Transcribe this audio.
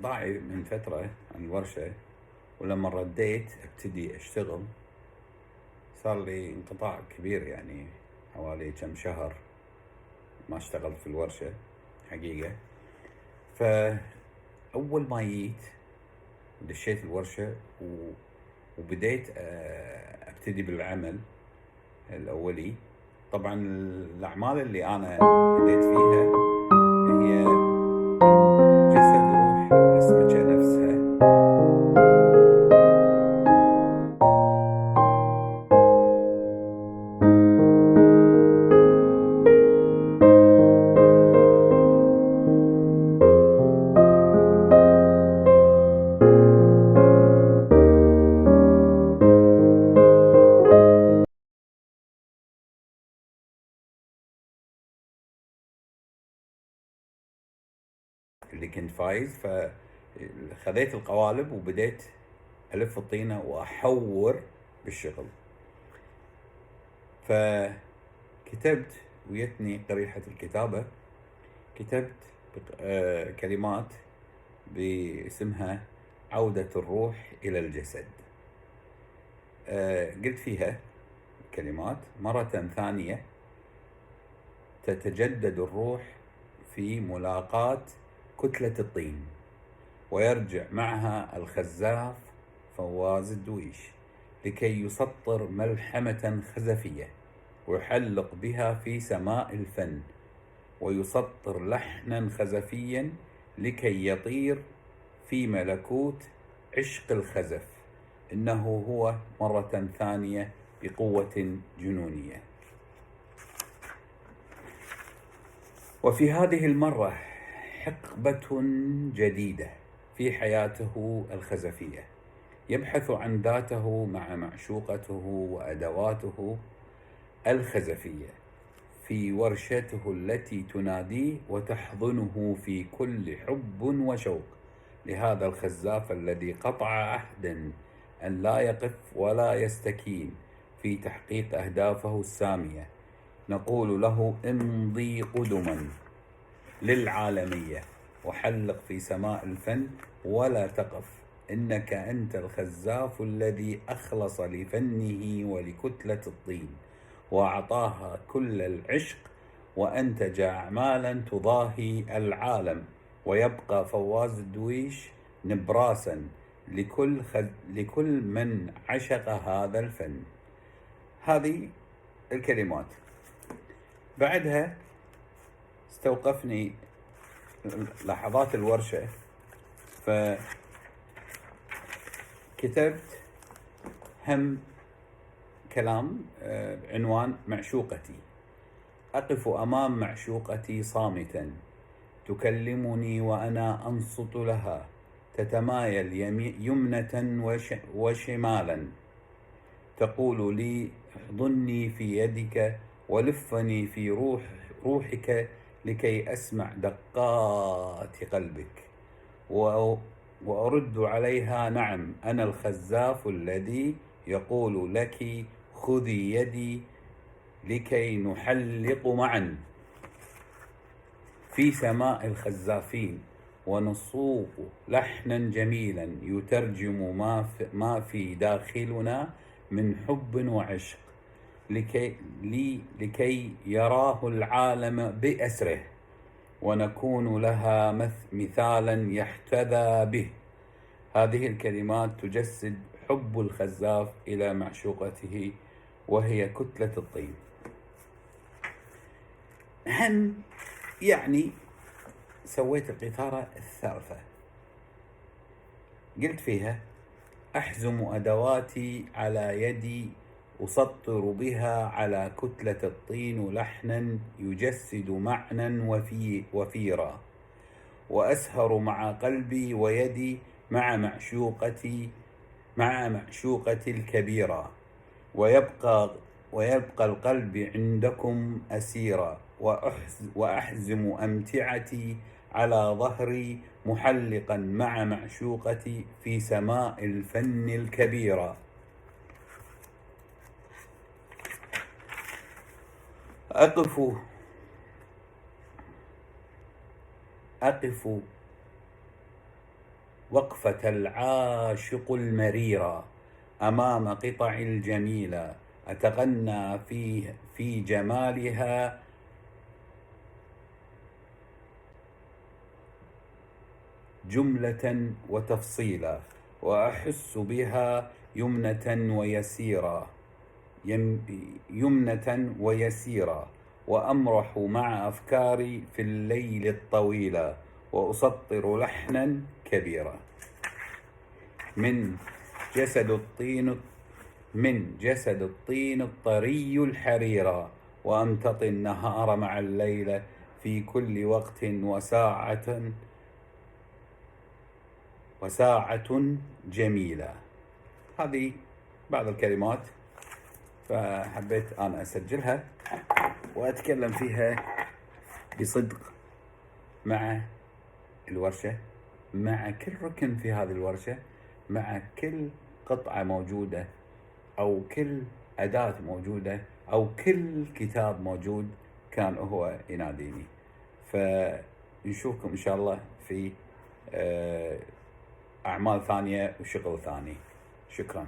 انقطاعي من فترة عن الورشة، ولما رديت ابتدي اشتغل صار لي انقطاع كبير، يعني حوالي كم شهر ما اشتغلت في الورشة حقيقة. فأول ما جيت دشيت الورشة وبديت ابتدي بالعمل الأولي. طبعا الأعمال اللي أنا بديت فيها هي من جسد وروح السمكة نفسها. اللي كنت فايز، فخذيت القوالب وبديت ألف الطينة وأحور بالشغل. فكتبت ويتني قريحة الكتابة، كتبت كلمات باسمها عودة الروح إلى الجسد. قلت فيها كلمات: مرة ثانية تتجدد الروح في ملاقاة كتلة الطين، ويرجع معها الخزاف فواز الدويش لكي يسطر ملحمة خزفية ويحلق بها في سماء الفن، ويسطر لحنا خزفيا لكي يطير في ملكوت عشق الخزف. إنه هو مرة ثانية بقوة جنونية. وفي هذه المرة حقبة جديدة في حياته الخزفية، يبحث عن ذاته مع معشوقته وأدواته الخزفية في ورشته التي تناديه وتحضنه في كل حب وشوق لهذا الخزاف الذي قطع عهدا أن لا يقف ولا يستكين في تحقيق أهدافه السامية. نقول له: امضي قدما للعالمية وحلق في سماء الفن ولا تقف، إنك أنت الخزاف الذي أخلص لفنه ولكتلة الطين وأعطاها كل العشق وأنتج أعمالا تضاهي العالم. ويبقى فواز الدويش نبراسا لكل من عشق هذا الفن. هذه الكلمات. بعدها استوقفني لحظات الورشة، فكتبت هم كلام بعنوان معشوقتي. أقف أمام معشوقتي صامتا، تكلمني وأنا أنصت لها، تتمايل يمنة وشمالا، تقول لي: احضني في يدك ولفني في روحك لكي أسمع دقات قلبك. وأرد عليها: نعم، أنا الخزاف الذي يقول لك: خذي يدي لكي نحلق معا في سماء الخزافين ونصوغ لحنا جميلا يترجم ما في داخلنا من حب وعشق لكي يراه العالم بأسره، ونكون لها مثالا يحتذى به. هذه الكلمات تجسد حب الخزاف إلى معشوقته وهي كتلة الطين. هم يعني سويت القيثارة الثالثة، قلت فيها: أحزم أدواتي على يدي، أسطر بها على كتلة الطين لحنا يجسد معنى وفيرا، وأسهر مع قلبي ويدي مع معشوقتي الكبيرة، ويبقى القلب عندكم أسيرا، وأحزم أمتعتي على ظهري محلقا مع معشوقتي في سماء الفن الكبيرة. أقف وقفة العاشق المريرة أمام قطع الجميلة أتغنى في جمالها جملة وتفصيلا وأحس بها يمنة ويسيرا وأمرح مع أفكاري في الليل الطويلة وأسطر لحنا كبيرا من جسد الطين الطري الحريرا وأمتطي النهار مع الليل في كل وقت وساعة جميلة. هذه بعض الكلمات، فحبيت أنا أسجلها وأتكلم فيها بصدق مع الورشة، مع كل ركن في هذه الورشة، مع كل قطعة موجودة أو كل أداة موجودة أو كل كتاب موجود كان هو يناديني. فنشوفكم إن شاء الله في أعمال ثانية وشغل ثاني. شكرا.